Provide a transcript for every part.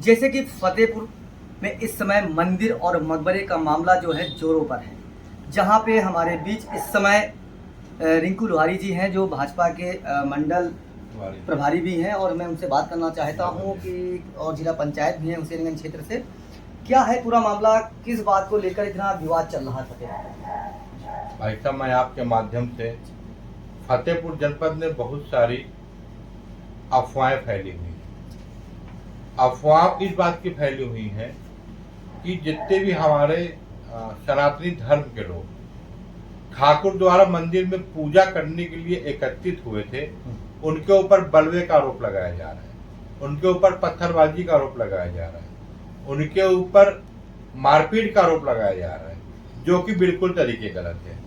जैसे कि फतेहपुर में इस समय मंदिर और मकबरे का मामला जो है जोरों पर है, जहां पे हमारे बीच इस समय रिंकू लोहारी जी हैं जो भाजपा के मंडल प्रभारी भी हैं और मैं उनसे बात करना चाहता हूं कि और जिला पंचायत भी है हुसैनगंज क्षेत्र से। क्या है पूरा मामला, किस बात को लेकर इतना विवाद चल रहा था? भाई साहब, मैं आपके माध्यम से फतेहपुर जनपद में बहुत सारी अफवाहें फैली हुई हैं। अफवाह इस बात की फैली हुई हैं कि जितने भी हमारे सनातनी धर्म के लोग ठाकुर द्वारा मंदिर में पूजा करने के लिए एकत्रित हुए थे, उनके ऊपर बलवे का आरोप लगाया जा रहा है, उनके ऊपर पत्थरबाजी का आरोप लगाया जा रहा है, उनके ऊपर मारपीट का आरोप लगाया जा रहा है, जो कि बिल्कुल तरीके गलत है।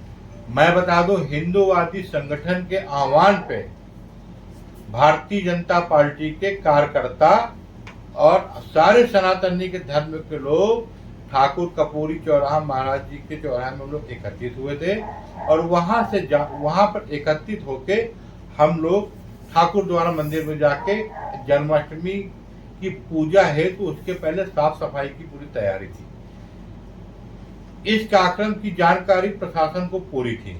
मैं बता दूं, हिंदूवादी संगठन के आह्वान पे भारतीय जनता पार्टी के कार्यकर्ता और सारे सनातनी के धर्म के लोग ठाकुर कपूरी चौराहा महाराज जी के चौराहे में हम लोग एकत्रित हुए थे और वहां पर एकत्रित होके हम लोग ठाकुर द्वारा मंदिर में जाके जन्माष्टमी की पूजा हेतु उसके पहले साफ सफाई की पूरी तैयारी थी। इस कार्यक्रम की जानकारी प्रशासन को पूरी थी।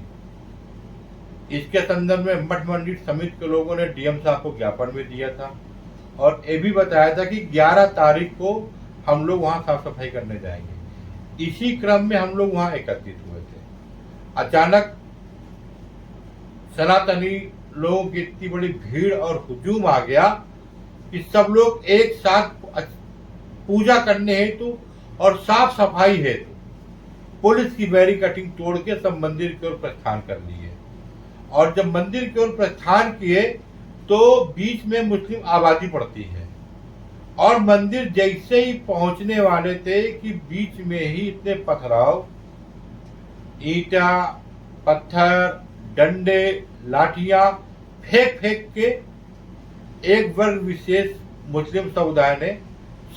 इसके संदर्भ में मठ मंदिर समिति के लोगों ने डीएम साहब को ज्ञापन भी दिया था और ये भी बताया था कि 11 तारीख को हम लोग वहां साफ सफाई करने जाएंगे। इसी क्रम में हम लोग वहां एकत्रित हुए थे। अचानक सनातनी लोगों की इतनी बड़ी भीड़ और हुजूम आ गया कि सब लोग एक साथ पूजा करने हेतु और साफ सफाई हेतु पुलिस की बैरिकेडिंग तोड़ के सब मंदिर की ओर प्रस्थान कर लिए और जब मंदिर की ओर प्रस्थान किए तो बीच में मुस्लिम आबादी पड़ती है और मंदिर जैसे ही पहुंचने वाले थे कि बीच में ही इतने पथराव, ईंटा, पत्थर, डंडे, लाठियां फेंक के एक वर्ग विशेष मुस्लिम समुदाय ने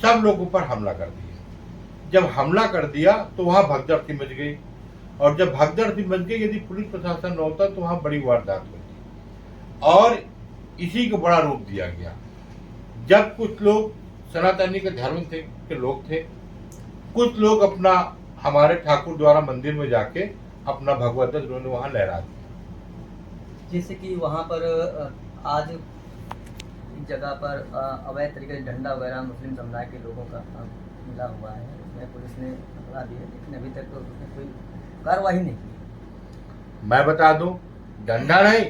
सब लोगों पर हमला कर दिया। जब हमला कर दिया तो वहां भगदड़ सी मच गई और जब भगदड़ सी मच गई, यदि पुलिस प्रशासन न होता तो वहां बड़ी वारदात होती और इसी को बड़ा रूप दिया गया। जब कुछ लोग सनातनी के धर्म के लोग थे, कुछ लोग अपना हमारे ठाकुर द्वारा मंदिर में जाके अपना भगवा ध्वज उन्होंने वहां लहरा दिया। जैसे कि वहां पर आज एक जगह पर अवैध तरीके से डंडा वगैरह मुस्लिम समुदाय के लोगों का मिला हुआ है, उसमें पुलिस ने पकड़ा दिया, लेकिन अभी तक तो उसने कोई कार्रवाई नहीं की। मैं बता दूं, डंडा नहीं,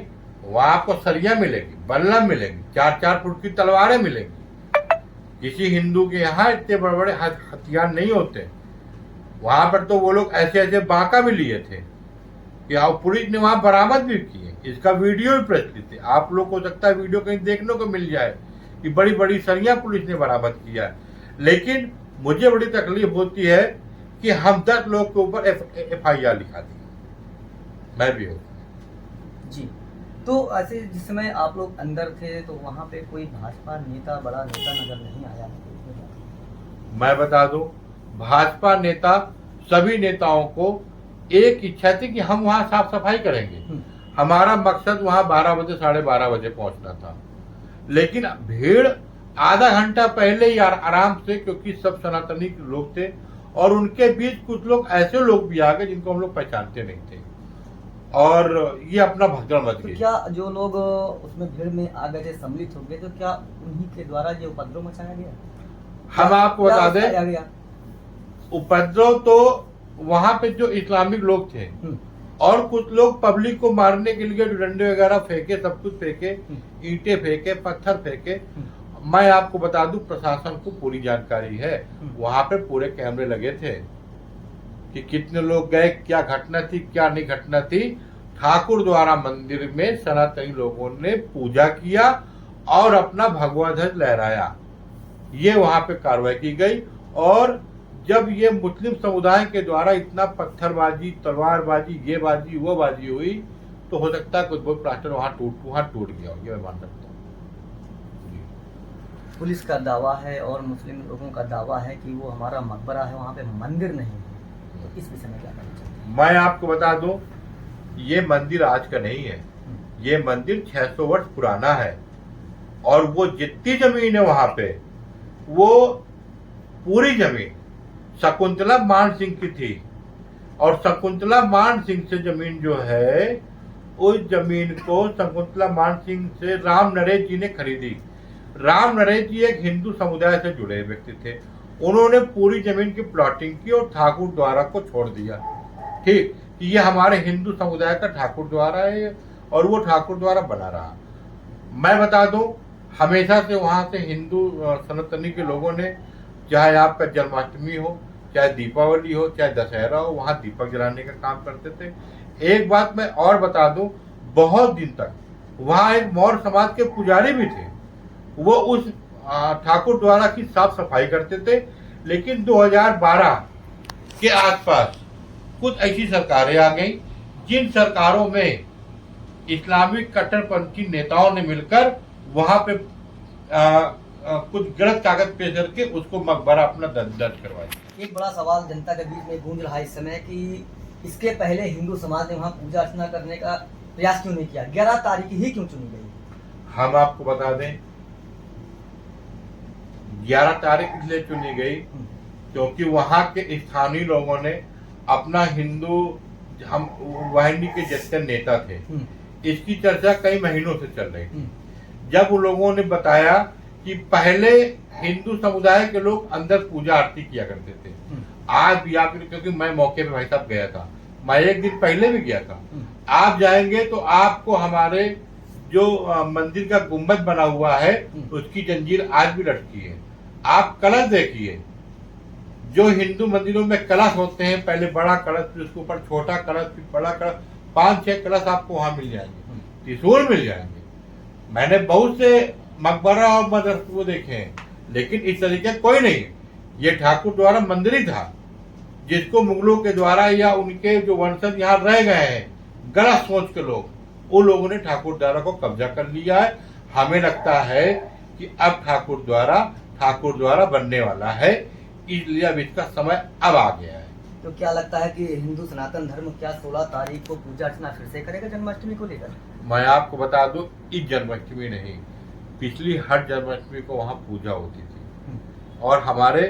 वहां आपको सरिया मिलेगी, बल्लम मिलेगी, 4-4 फुट की तलवारें मिलेंगी। किसी हिंदू के यहाँ इतने बड़े बड़े हथियार नहीं होते। वहां पर तो वो लोग ऐसे ऐसे बांका भी लिए थे कि पुलिस ने वहां बरामद भी किए। इसका वीडियो भी प्रचलित है, आप लोग को सकता है वीडियो कहीं देखने को मिल जाए कि बड़ी बड़ी सरिया पुलिस ने बरामद किया है। लेकिन मुझे बड़ी तकलीफ होती है कि हम 10 लोग के ऊपर FIR लिखा दी, मैं भी हूँ जी। तो ऐसे जिस समय आप लोग अंदर थे तो वहाँ पे कोई भाजपा नेता, बड़ा नेता नजर नहीं आया? मैं बता दूं, भाजपा नेता सभी नेताओं को एक इच्छा थी कि हम वहां साफ सफाई करेंगे। हमारा मकसद वहां 12 बजे 12:30 बजे पहुंचना था, लेकिन भीड़ आधा घंटा पहले ही आराम से, क्योंकि सब सनातनी लोग थे और उनके बीच कुछ लोग ऐसे लोग भी आ गए जिनको हम लोग पहचानते नहीं थे और ये अपना भगदड़ मच गई। तो क्या जो लोग उसमें भीड़ में आ गए थे, सम्मिलित हो गए, तो क्या उन्हीं के द्वारा ये उपद्रव मचाया गया? हम आपको बता दें, उपद्रव तो वहां पे जो इस्लामिक लोग थे और कुछ लोग पब्लिक को मारने के लिए जो डंडे वगैरह फेंके, सब कुछ फेंके, ईंटें फेंके, पत्थर फेंके। मैं आपको बता दूं, प्रशासन को पूरी जानकारी है, वहां पे पूरे कैमरे लगे थे कि कितने लोग गए, क्या घटना थी, क्या नहीं घटना थी। ठाकुर द्वारा मंदिर में सनातनी लोगों ने पूजा किया और अपना भगवा ध्वज लहराया, ये वहां पे कार्रवाई की गई। और जब ये मुस्लिम समुदाय के द्वारा इतना पत्थरबाजी, तलवारबाजी, ये बाजी वो बाजी हुई, तो हो सकता है कुछ बहुत प्लास्टर वहां टूट गया, ये मैं मान सकता हूँ। पुलिस का दावा है और मुस्लिम लोगों का दावा है कि वो हमारा मकबरा है, वहाँ पे मंदिर नहीं है, तो इस विषय में क्या कहना चाहते हैं? मैं आपको बता दूं, ये मंदिर आज का नहीं है, ये मंदिर 600 वर्ष पुराना है और वो जितनी जमीन है वहां पे, वो पूरी जमीन शकुंतला मान सिंह की थी और शकुंतला मान सिंह से जमीन जो है, उस जमीन को शकुंतला मान सिंह से राम नरेश जी ने खरीदी। राम नरेश जी एक हिंदू समुदाय से जुड़े व्यक्ति थे। उन्होंने पूरी जमीन की प्लॉटिंग की और ठाकुर द्वारा को छोड़ दिया। ठीक, ये हमारे हिंदू समुदाय का ठाकुर द्वारा है और वो ठाकुर द्वारा बना रहा। मैं बता दूं, हमेशा से वहां से हिंदू सनातनी के लोगों ने, चाहे आपका जन्माष्टमी हो, चाहे दीपावली हो, चाहे दशहरा हो, वहां दीपक जलाने का काम करते थे। एक बात मैं और बता दूं, बहुत दिन तक वहां एक मौर्य समाज के पुजारी भी थे। वो उस ठाकुर द्वारा की साफ सफाई करते थे। लेकिन 2012 के आसपास कुछ ऐसी सरकारें आ गई जिन सरकारों में इस्लामिक कट्टरपंथी नेताओं ने मिलकर वहां पे कुछ गलत कागज पेश करके उसको मकबरा अपना दर्ज करवाया। एक बड़ा सवाल जनता के बीच में गूंज रहा है इस समय कि इसके पहले हिंदू समाज ने वहाँ पूजा अर्चना करने का प्रयास क्यों नहीं किया? 11 तारीख ही क्यों चुनी गई? हम आपको बता दें, 11 तारीख इसलिए चुनी गई क्योंकि वहां के स्थानीय लोगों ने अपना हिंदू, हम वाहिनी के जितने नेता थे, इसकी चर्चा कई महीनों से चल रही थी। जब उन लोगों ने बताया कि पहले हिंदू समुदाय के लोग अंदर पूजा आरती किया करते थे, आज भी आप, क्योंकि मैं मौके पे भाई साहब गया था, मैं एक दिन पहले भी गया था, आप जाएंगे तो आपको हमारे जो मंदिर का गुम्बद बना हुआ है उसकी जंजीर आज भी लटकी है। आप कलश देखिए, जो हिंदू मंदिरों में कलश होते हैं, पहले बड़ा कलश, फिर उसके ऊपर छोटा कलश, फिर बड़ा कलश, 5-6 कलश आपको वहां मिल जाएंगे, त्रिशूल मिल जाएंगे। मैंने बहुत से मकबरा और मदरसे को देखे हैं, लेकिन इस तरीके कोई नहीं। ये ठाकुर द्वारा मंदिर ही था जिसको मुगलों के द्वारा या उनके जो वंशज यहाँ रह गए हैं, गलत सोच के लोग, उन लोगों ने ठाकुर द्वारा को कब्जा कर लिया है। हमें लगता है कि अब ठाकुर द्वारा बनने वाला है, इसलिए अब इसका समय अब आ गया है। तो क्या लगता है कि हिंदू सनातन धर्म क्या 16 तारीख को पूजा अर्चना फिर से करेगा जन्माष्टमी को लेकर? मैं आपको बता दूं, इस जन्माष्टमी नहीं, पिछली हर जन्माष्टमी को वहाँ पूजा होती थी और हमारे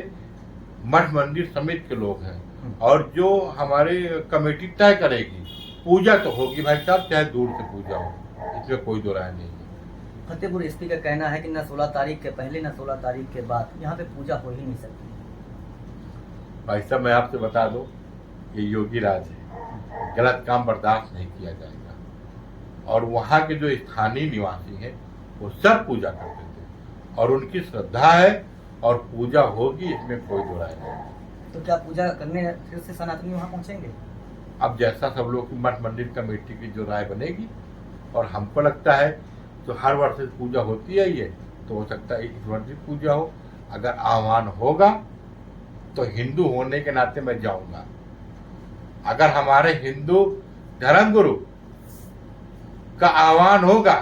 मठ मंदिर समिति के लोग हैं और जो हमारी कमेटी तय करेगी, पूजा तो होगी भाई साहब, चाहे दूर से पूजा हो, इसमें कोई दो राय नहीं है। फतेहपुर एसपी का कहना है कि न 16 तारीख के पहले न 16 तारीख के बाद यहाँ पे पूजा हो ही नहीं सकती। भाई साहब मैं आपसे बता दूं, ये योगी राज है, गलत काम बर्दाश्त नहीं किया जाएगा। और वहाँ के जो स्थानीय निवासी हैं वो सब पूजा करते थे और उनकी श्रद्धा है और पूजा होगी, इसमें कोई दो राय नहीं। तो क्या पूजा करने फिर से सनातनी वहाँ पहुँचेंगे? अब जैसा सब लोग की मठ मंदिर कमेटी की जो राय बनेगी, और हमको लगता है तो हर वर्ष पूजा होती है ये, तो हो सकता है इस वर्ष भी पूजा हो। अगर आह्वान होगा तो हिंदू होने के नाते मैं जाऊंगा। अगर हमारे हिंदू धर्मगुरु का आह्वान होगा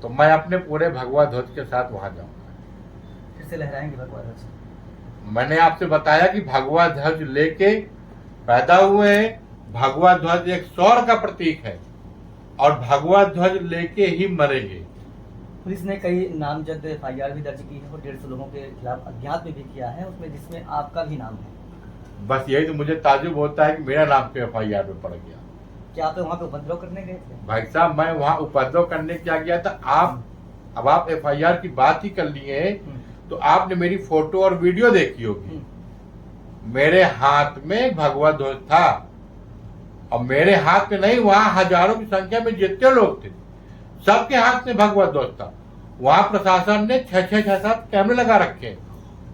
तो मैं अपने पूरे भगवा ध्वज के साथ वहां जाऊंगा। फिर से लहराएंगे भगवा ध्वज? मैंने आपसे बताया कि भगवा ध्वज लेके पैदा हुए हैं। भगवा ध्वज एक शौर्य का प्रतीक है और भगवा ध्वज लेके ही मरेंगे। पुलिस ने कई नामजद FIR भी दर्ज की है और 150 लोगों के खिलाफ अज्ञात में भी किया है, उसमें जिसमें आपका भी नाम है। बस यही तो मुझे ताजुब होता है कि मेरा नाम क्यों FIR में पड़ गया। क्या आप वहाँ पे उपद्रव करने गए थे? भाई साहब मैं वहाँ उपद्रव करने क्या गया था? अब आप FIR की बात ही कर लिए तो आपने मेरी फोटो और वीडियो देखी होगी। मेरे हाथ में भगवा ध्वज था और मेरे हाथ में नहीं, वहां हजारों की संख्या में जितने लोग थे सबके हाथ में भगवा ध्वज था। वहां प्रशासन ने 6-7 कैमरे लगा रखे,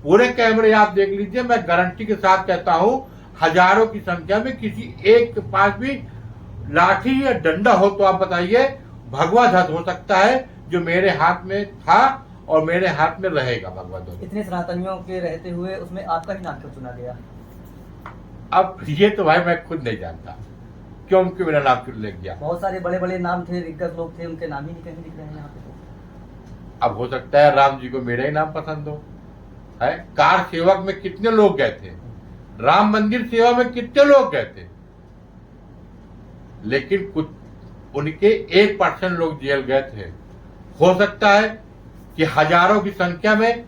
पूरे कैमरे आप देख लीजिए। मैं गारंटी के साथ कहता हूं, हजारों की संख्या में किसी एक के पास भी लाठी या डंडा हो तो आप बताइए, भगवा ध्वज हो सकता है जो मेरे हाथ में था और मेरे हाथ में रहेगा भगवा ध्वज। इतने सनातनियों के रहते हुए उसमें आपका ही नाम क्यों चुना गया? अब ये तो भाई मैं खुद नहीं जानता क्यों मेरा नाम चुन ले गया। बहुत सारे बड़े बड़े नाम थे, दिग्गज लोग थे, उनके नाम ही नहीं कहीं दिख रहे हैं यहाँ पे। तो अब हो सकता है राम जी को मेरा ही नाम पसंद हो। है, कार सेवक में कितने लोग गए थे, राम मंदिर सेवा में कितने लोग गए थे, लेकिन कुछ उनके 1% लोग जेल गए थे। हो सकता है कि हजारों की संख्या में